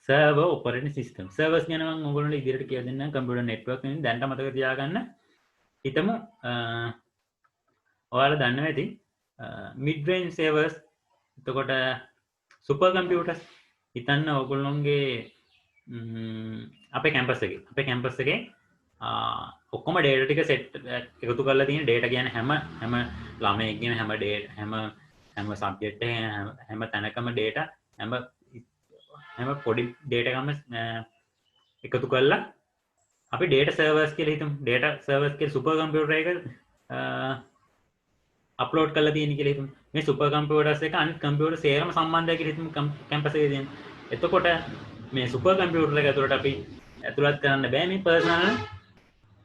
server operating system. servers ගැන මම ඔයගොල්ලන්ට ඉදිරියට කියලා දෙන්නම්. computer network නේ දැනට මතක තියාගන්න. හිතමු ඔයාලා දන්නවා ඇති mid range servers. එතකොට super computers. හිතන්න ඔයගොල්ලොන්ගේ අපේ campus එකේ ඔක්කොම data ටික set එකතු කරලා තියෙන data කියන්නේ හැම ළමයෙක්ගේම හැම subject එකේ හැම තැනකම data හැම පොඩි data එකම එකතු කරලා අපි data servers කියලා හිතමු. data servers කියලා super computer එක upload කරලා තියෙන කියලා හිතමු. මේ super computers එක අනිත් computer සේරම සම්බන්ධයි කියලා හිතමු campus එකේ තියෙන. එතකොට මේ super computer එක ඇතුළට අපි ඇතුළත් කරන්න බෑ මේ personal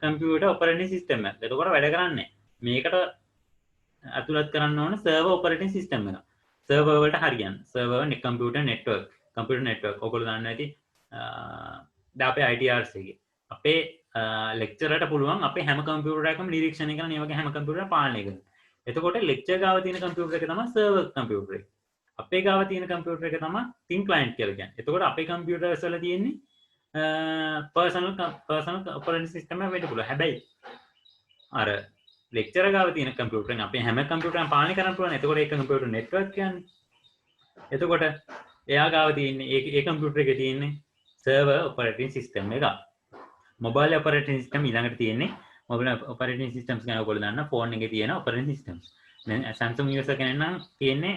computer operating system එක. එතකොට වැඩ කරන්නේ මේකට ඇතුළත් කරන්න ඕන server operating system එක. server වලට හරියන්න. server computer network ඔයගොල්ලෝ දන්නවා ඇති දැන් අපේ ITRs එකේ අපේ lecturer ට පුළුවන් අපේ හැම computer එකකම නිරීක්ෂණය කරන මේ වගේ හැම computer එකක් පාලනය කරන්න. එතකොට lecturer ගාව තියෙන computer එක තමයි server computer එක. අපේ ගාව තියෙන computer එක තමයි thin client කියලා කියන්නේ. එතකොට අපේ computers වල තියෙන්නේ personal operating system එක වෙන්න පුළුවන්. හැබැයි අර lecturer ගාව තියෙන computer එක අපේ හැම computer එකම පාලනය කරන්න පුළුවන්. එතකොට ඒක computer network කියන්නේ. එතකොට එයා ගාව තියෙන්නේ ඒ computer එකේ තියෙන්නේ server operating system එක. mobile operating system ඊළඟට තියෙන්නේ mobile operating systems ගැන ඔයගොල්ලෝ දන්න phone එකේ තියෙන operating systems. දැන් Samsung user කෙනෙක් නම් තියෙන්නේ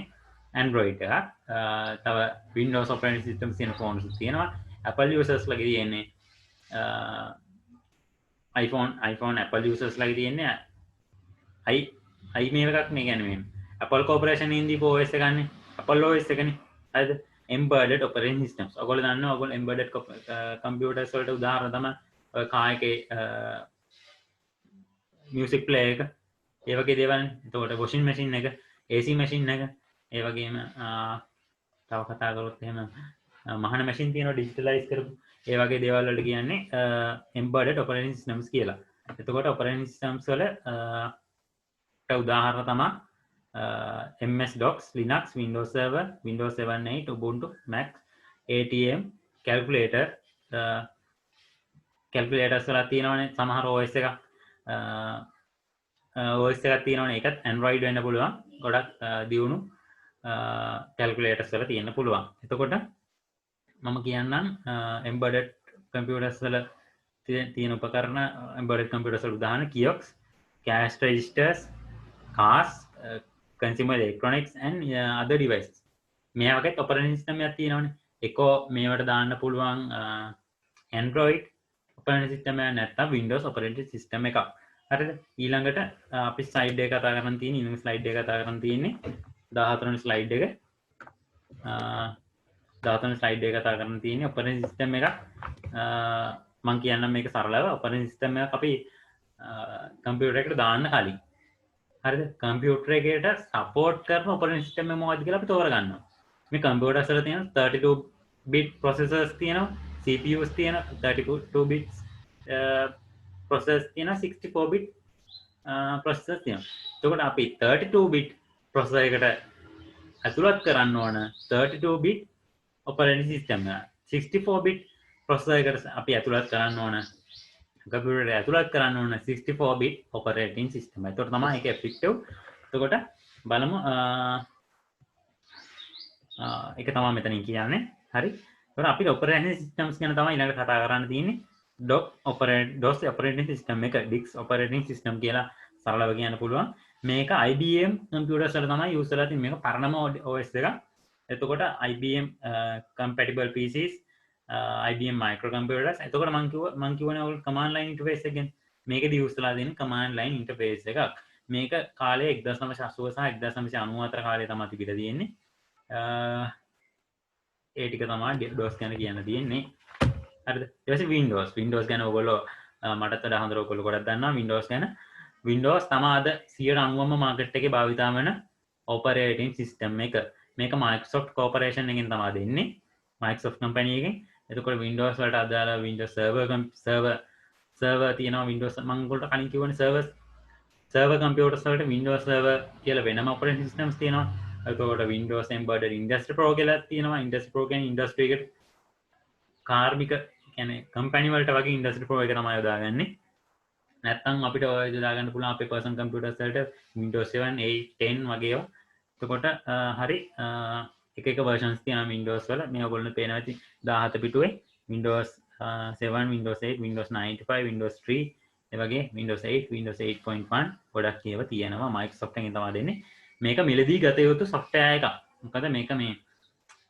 Android එකක්. තව Windows operating systems තියෙන phones තියෙනවා. Apple users ලගේ තියෙන්නේ iPhone Apple users ලගේ තියෙන්නේ i මේව එකක් නේ කියන්නේ මේ Apple corporation ඉන්දී OS එක ගන්න Apple OS එකනේ. හරිද? embedded operating systems. ඔයගොල්ලෝ දන්නවා ඔයගොල්ලෝ embedded computers වලට උදාහරණ තමයි ඔය car එකේ music player එක ඒ වගේ දේවල්. එතකොට washing machine එක, AC machine එක, ඒ වගේම තව කතා කරොත් එහෙම මහන මැෂින් තියෙනවා ඩිජිටලයිස් කරපු ඒ වගේ දේවල් වලට කියන්නේ embedded operating systems කියලා. එතකොට operating systems වල උදාහරණ තමයි MS DOS, Linux, Windows Server, Windows 7, 8, Ubuntu, Mac, ATM, calculator, calculators වල තියෙනවනේ සමහර OS එකක් තියෙනවනේ. ඒකත් Android වෙන්න පුළුවන්. ගොඩක් දියුණු calculators වල තියෙන්න පුළුවන්. එතකොට මම කියන්නම් embedded computers වල තියෙන උපකරණ embedded computers වල උදාහරණ kiosks, cash registers, cars, consumer electronics and other devices. මේ වගේ operating system එකක් තියෙනවනේ. එකෝ මේවට දාන්න පුළුවන් Android operating system එක නැත්නම් Windows operating system එකක්. හරිද ඊළඟට අපි ස්ලයිඩ් එක කතා කරන්න තියෙන ඊළඟ ස්ලයිඩ් එක කතා කරන්න තියෙන්නේ 14 වෙනි ස්ලයිඩ් එක 14 වෙනි ස්ලයිඩ් එක කතා කරන්න තියෙන්නේ ඔපරේටින් සිස්ටම් එකක් මම කියන්නම් මේක සරලව ඔපරේටින් සිස්ටම් එකක් අපි කම්පියුටර් එකට දාන්න කලින් හරිද කම්පියුටර් එකට සපෝට් කරන ඔපරේටින් සිස්ටම් එක මොකක්ද කියලා අපි තෝරගන්නවා මේ කම්පියුටර්ස් වල තියෙන 32 bit processors තියෙනවා CPUs තියෙනවා 32 bits processors තියෙනවා 64 bit processors තියෙනවා එතකොට අපි 32 bit processor එකට ඇතුළත් කරන්න ඕන 32 bit operating system එක 64 bit processor එකට අපි ඇතුළත් කරන්න ඕන කම්පියුටර් එක ඇතුළත් කරන්න ඕන 64 bit operating system එක. ඒකට තමයි ඒක effective. එතකොට බලමු ඒක තමයි මෙතනින් කියන්නේ. හරි. ඒතකොට අපිට operating systems ගැන තමයි ඊළඟට කතා කරන්න තියෙන්නේ. DOS operating system එක DIX operating system කියලා සරලව කියන්න පුළුවන්. මේක IBM computers වල තමයි use කරලා තියෙන්නේ. මේක පරණම OS එකක්. එතකොට IBM compatible PCs IBM microcomputers එතකොට මම කියවනේ ඔයගොල්ලෝ command line interface එක ගැන මේකදී use කරලා තියෙන command line interface එකක් මේක කාලේ 1980 සහ 1994 කාලේ තමයි තිබිලා තියෙන්නේ ඒ ටික තමයි DOS ගැන කියන්න තියෙන්නේ හරිද ඊට පස්සේ Windows ගැන ඔයගොල්ලෝ මටත් වඩා හොඳට ඔයගොල්ලෝ ගොඩක් දන්නවා Windows ගැන Windows තමයි අද 90%ම මාකට් එකේ භාවිතා වෙන operating system එක මේක Microsoft Corporation එකෙන් තමයි දෙන්නේ Microsoft company එකෙන් එතකොට Windows වලට අදාළ Windows server තියෙනවා Windows මම ඔයගොල්ලන්ට කලින් කිව්වනේ server computers වලට Windows server කියලා වෙනම operating systems තියෙනවා එතකොට Windows embedded industry pro කියලා තියෙනවා industry pro කියන්නේ industry එකට කාර්මික කියන්නේ company වලට වගේ industry pro එක තමයි යොදාගන්නේ නැත්නම් අපිට ඔය යොදා ගන්න පුළුවන් අපේ personal computers වලට Windows 7 8 10 වගේ ඒවා එතකොට හරි එක versions තියෙනවා Windows වල මේ ඔයගොල්ලෝ පේනවා ඇති 17 පිටුවේ Windows 7 Windows 8 Windows 95 Windows 3 ඒ වගේ Windows 8 Windows 8.1 ගොඩක් ඒවා තියෙනවා Microsoft එකෙන් තමයි දෙන්නේ මේක මිලදී ගත යුතු software එකක් මොකද මේක මේ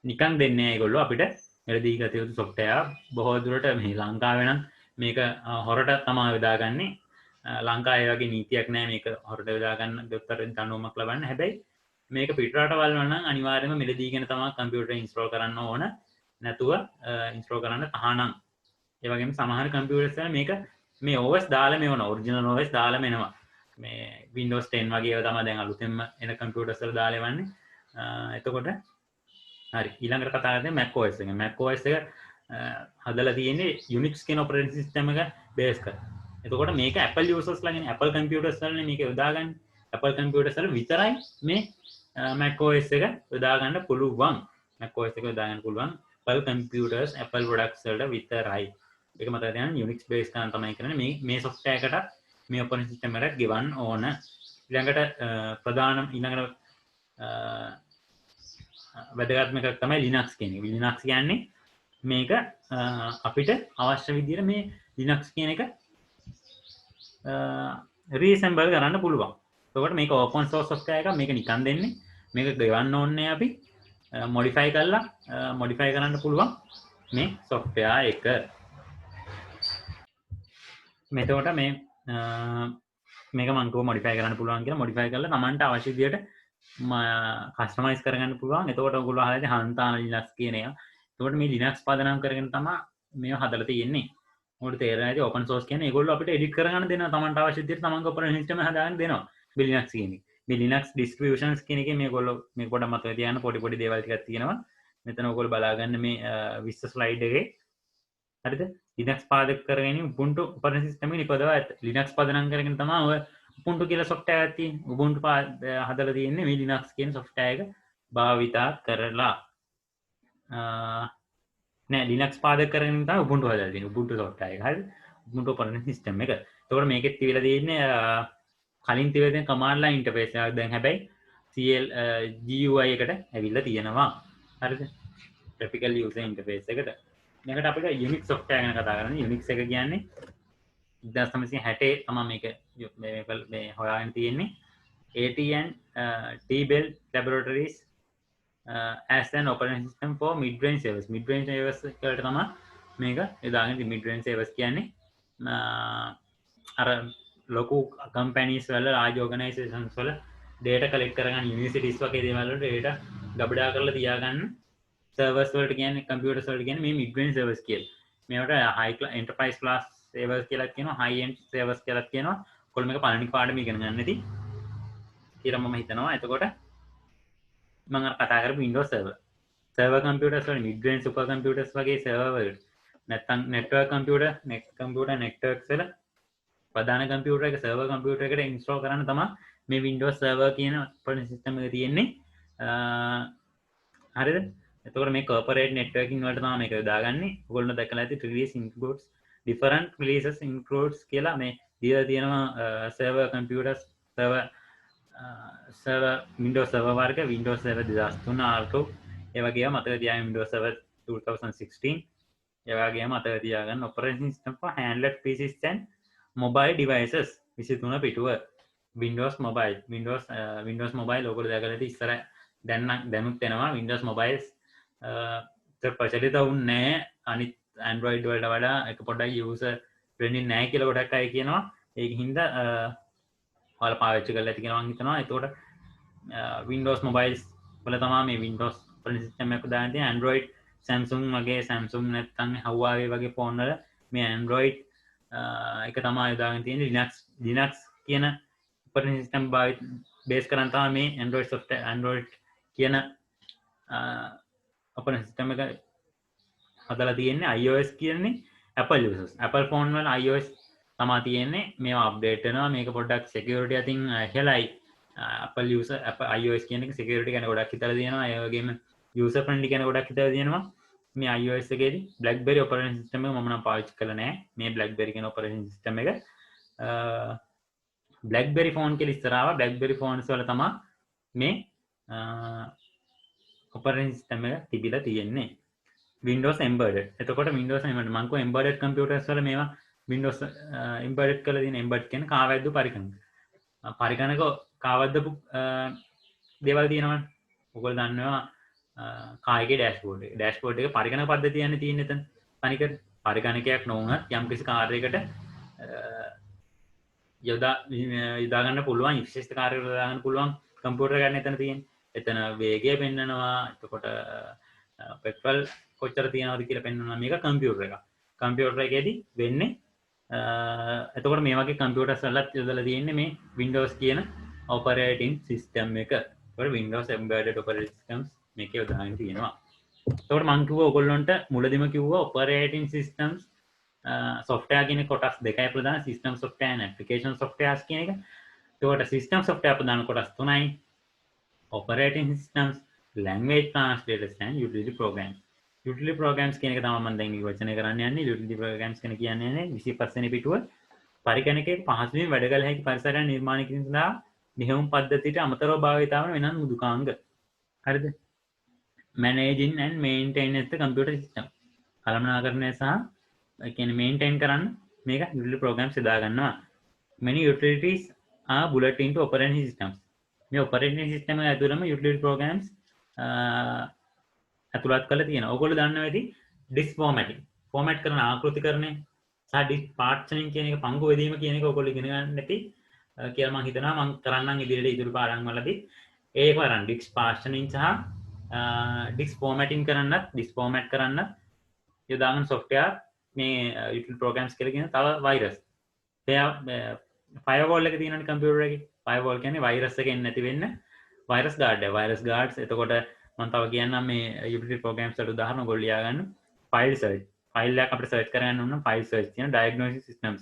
නිකන් දෙන්නේ නැහැ ඒගොල්ලෝ අපිට මිලදී ගත යුතු software බොහෝ දුරට මේ ලංකාවේ නම් මේක හොරට තමයි යොදාගන්නේ ලංකාවේ වගේ නීතියක් නැහැ මේක හොරට යොදා ගන්න දොස්තරෙන් දඬුවමක් ලබන්න හැබැයි මේක පිටරටවල් වල නම් අනිවාර්යයෙන්ම මිලදීගෙන තමයි කම්පියුටර් ඉන්ස්ටෝල් කරන්න ඕන නැතුව ඉන්ස්ටෝල් කරන්න තහනම් ඒ වගේම සමහර කම්පියුටර්ස් වල මේක මේ OS දාලා මේවන ඔරිජිනල් OS දාලා එනවා මේ Windows 10 වගේ ඒවා තමයි දැන් අලුතෙන්ම එන කම්පියුටර්ස් වල දාලා එවන්නේ එතකොට හරි ඊළඟට කතා කරන්නේ Mac OS එක Mac OS එක හදලා තියෙන්නේ Unix කියන operating system එක බේස් කරලා එතකොට මේක Apple users ලාගෙන Apple computers වලනේ මේක යොදාගන්නේ Apple computers වල විතරයි මේ Mac OS එක යොදා ගන්න පුළුවන් Mac OS එක යොදා ගන්න පුළුවන් Apple computers Apple products වලට විතරයි ඒක මතක තියාගන්න Unix based කරන තමයි කරන්නේ මේ software එකට මේ operating system එකට ගෙවන්න ඕන ඊළඟට ප්‍රධානම ඊළඟට වැදගත්ම එකක් තමයි Linux කියන එක Linux කියන්නේ මේක අපිට අවශ්‍ය විදිහට මේ Linux කියන එක reassemble කරන්න පුළුවන් එතකොට මේක open source software එකක් මේක නිකන් දෙන්නේ මේක ගෙවන්න ඕනේ අපි modify කරන්න පුළුවන් මේ software එක මෙතකොට මේ මේක මම කොහොම modify කරන්න පුළුවන් කියලා modify කරලා Tamanට අවශ්‍ය විදිහට customize කරගන්න පුළුවන් එතකොට ඔයගොල්ලෝ අහලා ඉතින් හන්තාන Linux කියන එක එතකොට මේ Linux පදනම් කරගෙන තමයි මේව හදලා තියෙන්නේ ඔයාලට තේරෙනවා ඉතින් open source කියන්නේ ඒගොල්ලෝ අපිට edit කරගන්න දෙනවා Tamanට අවශ්‍ය විදිහට Tamanගේ operating system එක හදාගන්න දෙනවා මේ Linux කියන්නේ මේ Linux distributions කියන එකේ මේගොල්ලෝ මේ පොඩ්ඩක් මතක තියාගන්න පොඩි දේවල් ටිකක් තියෙනවා මෙතන ඔයගොල්ලෝ බලා ගන්න මේ 20 slide එකේ හරිද Linux පාදක කරගෙන Ubuntu operating system එක නිපදවා ඇත Linux පදනම් කරගෙන තමයි ඔය Ubuntu කියලා software එකක් තියෙන්නේ Ubuntu හදලා තියෙන්නේ මේ Linux කියන software එක භාවිතා කරලා නෑ Linux පාදක කරගෙන තමයි Ubuntu හදලා තියෙන්නේ Ubuntu software එක හරිද Ubuntu operating system එක එතකොට මේකෙත් තියලා තියෙන්නේ කලින් තිබෙන command line interface එකක් දැන් හැබැයි GUI එකට ඇවිල්ලා තියෙනවා හරිද graphical user interface එකට මේකට අපිට Unix software ගැන කතා කරන්නේ Unix එක කියන්නේ 1960 තමයි මේක හොයාගෙන තියෙන්නේ AT&T Bell Laboratories as an operating system for mid-range service වලට තමයි මේක යොදාගෙන mid-range service කියන්නේ අර ලොකු කම්පැනිස් වල රාජ ඕගනයිසේෂන්ස් වල data collect කරගන්න යුනිවර්සිටිස් වගේ දේවල් වල data ගබඩා කරලා තියාගන්න සර්වර්ස් වලට කියන්නේ කම්පියුටර්ස් වලට කියන්නේ මේ mid range servers කියලා. මේවට high enterprise class servers කියලා කියනවා, high end servers කියලා කියනවා. ඔයගොල්ලෝ මේක පළවෙනි පාඩම ඉගෙන ගන්න ඇති කියලා මම හිතනවා. එතකොට මම අර කතා කරපු Windows server computers වල mid range super computers වගේ server වලට නැත්නම් network computer networks වල ප්‍රධාන කම්පියුටර් එක සර්වර් කම්පියුටර් එකට ඉන්ස්ටෝල් කරන්න තමයි මේ Windows server කියන operating system එක තියෙන්නේ. හරිද? එතකොට මේ corporate networking වලට තමයි මේක දාගන්නේ. ඔයගොල්ලෝ දැකලා ඇති release includes different releases includes කියලා මේ දීලා තියෙනවා server computers server Windows server වර්ග Windows server 2003 R2 ඒ වගේම මතක තියාගන්න Windows server 2016 ඒ වගේම මතක තියාගන්න operating system for handheld PCs and mobile devices 23 පිටුව Windows mobile ඔයගොල්ලෝ දැකලා ඇති ඉස්සර දැනුත් එනවා Windows mobiles ප්‍රචලිත වුණේ අනිත් Android වලට වඩා එක පොඩ්ඩක් user friendly නැහැ කියලා ගොඩක් අය කියනවා. ඒක හින්දා ඔයාලා පාවිච්චි කරලා ඇති කියලා මම හිතනවා. ඒතකොට Windows mobiles වල තමයි මේ Windows operating system එක දාන්න තියෙන්නේ. Android Samsung වගේ Samsung නැත්නම් Huawei වගේ ෆෝන් වල මේ Android එක තමයි දාගෙන තියෙන්නේ. Linux කියන operating system බේස් කරන් තමයි මේ Android කියන operating system එක හදලා තියෙන්නේ. iOS කියන්නේ Apple users. Apple phone වල iOS තමයි තියෙන්නේ. මේවා අප්ඩේට් වෙනවා. මේක පොඩ්ඩක් security අතින් ඉහළයි. Apple iOS කියන එක security ගැන ගොඩක් හිතලා තියෙනවා. ඒ වගේම user friendly ගැන ගොඩක් හිතලා තියෙනවා. මේ iOS එකේදී BlackBerry operating system එක මම නම් පාවිච්චි කරලා නැහැ. මේ BlackBerry කියන operating system එක BlackBerry phone කියලා ඉස්සරහව BlackBerry phones වල තමයි මේ operating system එක තිබිලා තියෙන්නේ. Windows embedded. එතකොට Windows embedded මම කිව්වා embedded computers වල මේවා Windows embedded කරලා තියෙන embedded කියන්නේ කාවැද්දු පරිකරණක. පරිකරණක කාවැද්දපු දේවල් තියෙනවනේ. ඔයගොල්ලෝ දන්නවා කායිකේ ඩෑෂ්බෝඩ් එක පරිකරණක පද්ධතිය යන්නේ තියෙන්නේ එතන. තනිකර පරිකරණකයක් නොවුනත් යම්කිසි කාර්යයකට යොදා ගන්න පුළුවන් විශේෂ කාර්යයකට යොදා ගන්න පුළුවන් කම්පියුටර් ගන්න එතන තියෙන්නේ. එතන වේගය පෙන්වනවා. එතකොට පෙට්‍රල් කොච්චර තියෙනවද කියලා පෙන්වනවා. මේක කම්පියුටර් එකක්. කම්පියුටර් එකේදී වෙන්නේ එතකොට මේ වගේ කම්පියුටර්ස් වලත් යොදලා තියෙන්නේ මේ Windows කියන operating system එක. ඒකට Windows embedded operating systems මේකේ උදාහරණ තියෙනවා. එතකොට මම කිව්වා ඔයගොල්ලන්ට මුලදීම කිව්වා operating systems software කියන කොටස් දෙකයි ප්‍රධාන system software and application softwares කියන එක. එතකොට system software ප්‍රධාන කොටස් තුනයි. operating systems, language translators and utility programs. Utility programs කියන එක තමයි මම දැන් විවචනය කරන්න යන්නේ. utility programs කියන කියන්නේ 25 පිටුව පරිගණකයේ පහසුවෙන් වැඩ කළ හැකි පරිසරයක් නිර්මාණය කිරීම සඳහා මෙහෙයුම් පද්ධතියට අමතරව භාවිතා වන වෙනත් මෘදුකාංග. හරිද? managing and maintaining the computer system. කළමනාකරණය සහ කියන්නේ maintain කරන්න මේක utility programs යොදා ගන්නවා. Many utilities are bullet into operating systems. මේ operating system එක ඇතුළම utility programs ඇතුළත් කරලා තියෙනවා. ඔයගොල්ලෝ දන්නවා ඇති disk formatting. format කරන ආකෘතිකරණය සහ disk partitioning කියන එක පංගු බෙදීම කියන එක ඔයගොල්ලෝ ඉගෙන ගන්න නැති කියලා මම හිතනවා. මම කරන්නම් ඉදිරියට ඉදිරි පාඩම් වලදී ඒක වරන් disk partitioning සහ disk formatting කරන්නත් disk format කරන්න යොදාගන්න software මේ utility programs කියලා කියන තව virus. firewall එක තියෙනවනේ computer එකේ. firewall කියන්නේ virus එක එන්නේ නැති වෙන්න virus guard එක. virus guards එතකොට මම තව කියන්නම් මේ utility programs වලට උදාහරණ ඔයගොල්ලෝ ලියා ගන්න. file search. file එකක් අපිට search කරන්න ඕන නම් file search තියෙන diagnostic systems.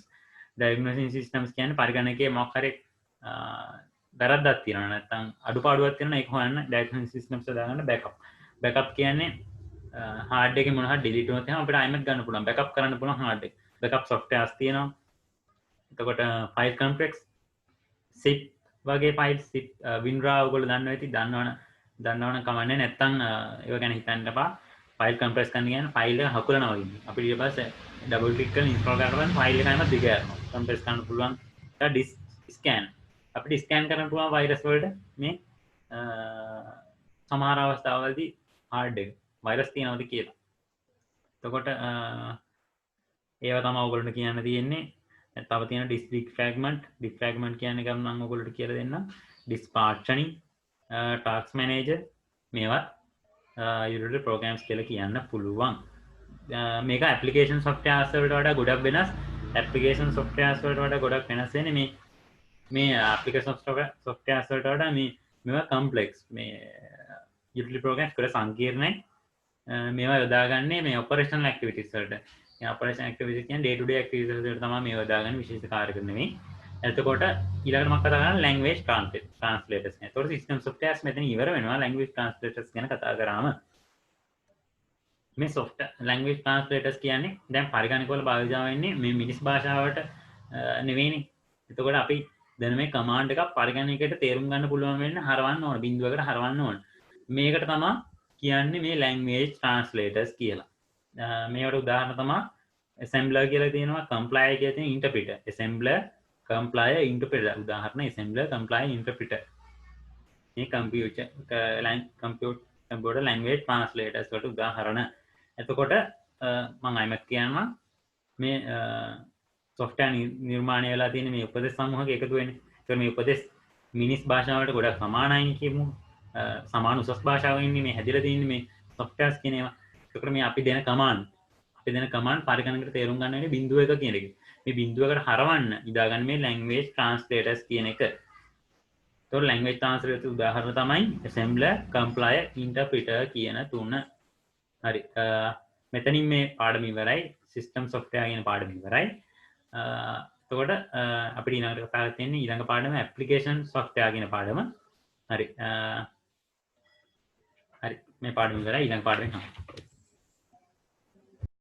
diagnostic systems කියන්නේ පරිගණකයේ මොකක් හරි වැරද්දක් තියෙනවා නැත්නම් අඩුපාඩුවක් තියෙනවා ඒක හොයන්න diagnostic systems දාගන්න backup. backup කියන්නේ hard එකේ මොන හරි delete වුණොත් එහෙනම් අපිට ආයෙත් ගන්න පුළුවන්. backup කරන්න පුළුවන් hard එක. backup softwares තියෙනවා. එතකොට file complex zip වගේ files zip WinRAR ඔයගොල්ලෝ දන්නවා ඇති දන්නවනම් කමන්නේ නැත්නම් ඒව ගැන හිතන්න එපා. file compress කරන්න කියන්නේ file එක හකුලනවා වගේ. අපිට ඊට පස්සේ double click කරලා install කරලා file එක අයිමත් දිග යනවා. compress කරන්න පුළුවන්. ඊට disk scan. අපිට scan කරන්න පුළුවන් virus වලට මේ සමහර අවස්ථාවලදී hard එක virus තියෙනවද කියලා. එතකොට ඒව තමයි ඔයගොල්ලන්ට කියන්න තියෙන්නේ. තව තියෙන ඩිස්ෆ්‍රැග්මන්ට් කියන්නේ ගම මම ඔයගොල්ලෝට කියලා දෙන්නම්. ඩිස්පාර්චනින් ටාස්ක් මැනේජර් මේවත් යුටිලිටි ප්‍රෝග්‍රෑම්ස් කියලා කියන්න පුළුවන්. මේක ඇප්ලිකේෂන් සොෆ්ට්වෙයාර්ස් වලට වඩා ගොඩක් වෙනස්. ඇප්ලිකේෂන් සොෆ්ට්වෙයාර්ස් වලට වඩා ගොඩක් වෙනස් වෙන්නේ මේ ඇප්ලිකේෂන් සොෆ්ට්වෙයාර්ස් වලට වඩා මේවා කම්ප්ලෙක්ස්. මේ යුටිලිටි ප්‍රෝග්‍රෑම්ස් වල සංකීර්ණයි. මේවා යොදාගන්නේ මේ ඔපරේෂනල් ඇක්ටිවිටීස් වලට. මේ ඔපරේෂනල් ඇක්ටිවිටීස් කියන්නේ ඩේ ටු ඩේ ඇක්ටිවිටීස් වලට තමයි මේවා යොදාගන්නේ විශේෂ කාර්යකර නෙවෙයි. එතකොට ඊළඟට මම කතා කරන්නේ ලැන්ග්වේජ් ට්‍රාන්ස්ලේටර්ස් ගැන. එතකොට සිස්ටම් සොෆ්ට්වෙයාර්ස් මෙතන ඉවර වෙනවා ලැන්ග්වේජ් ට්‍රාන්ස්ලේටර්ස් ගැන කතා කරාම. මේ ලැන්ග්වේජ් ට්‍රාන්ස්ලේටර්ස් කියන්නේ දැන් පරිගණක වල භාවිත වෙන්නේ මේ මිනිස් භාෂාවට නෙවෙයිනේ. එතකොට අපි දැන් මේ කමාන්ඩ් එකක් පරිගණකයට තේරුම් ගන්න පුළුවන් වෙන්න හරවන්න ඕන, බිඳුවකට හරවන්න ඕන. මේකට තමයි කියන්නේ මේ ලැන්ග්වේජ් ට්‍රාන්ස්ලේටර්ස් කියලා. මේවට උදාහරණ තමයි assembler කියලා තියෙනවා, compiler කියලා තියෙන interpreter. assembler, compiler, interpreter. උදාහරණ assembler, compiler, interpreter. මේ computer language translators වලට උදාහරණ. එතකොට මම අයිමත් කියනවා මේ software නිර්මාණය වෙලා තියෙන මේ උපදේශ සමූහයක එකතු වෙන්නේ. ඒතර මේ උපදේශ මිනිස් භාෂාවට ගොඩක් සමානයි කියමු. සමාන උසස් භාෂාවෙන් මේ හැදිලා තියෙන්නේ මේ softwares කියන ඒවා. ඒකට මේ අපි දෙන කමාන්ඩ් පරිගණකයට තේරුම් ගන්න වෙන්නේ බිඳුව එක කියන එක. මේ බිඳුවකට හරවන්න ඉදාගන්න මේ language translators කියන එක. ඒතකොට language translator උදාහරණ තමයි assembler, compiler, interpreter කියන තුන. හරි. මෙතනින් මේ පාඩම ඉවරයි. system software කියන පාඩම ඉවරයි. එතකොට අපිට ඊළඟට කතා කරලා තියෙන්නේ ඊළඟ පාඩම application software කියන පාඩම. හරි. මේ පාඩම ඉවරයි. ඊළඟ පාඩමෙන්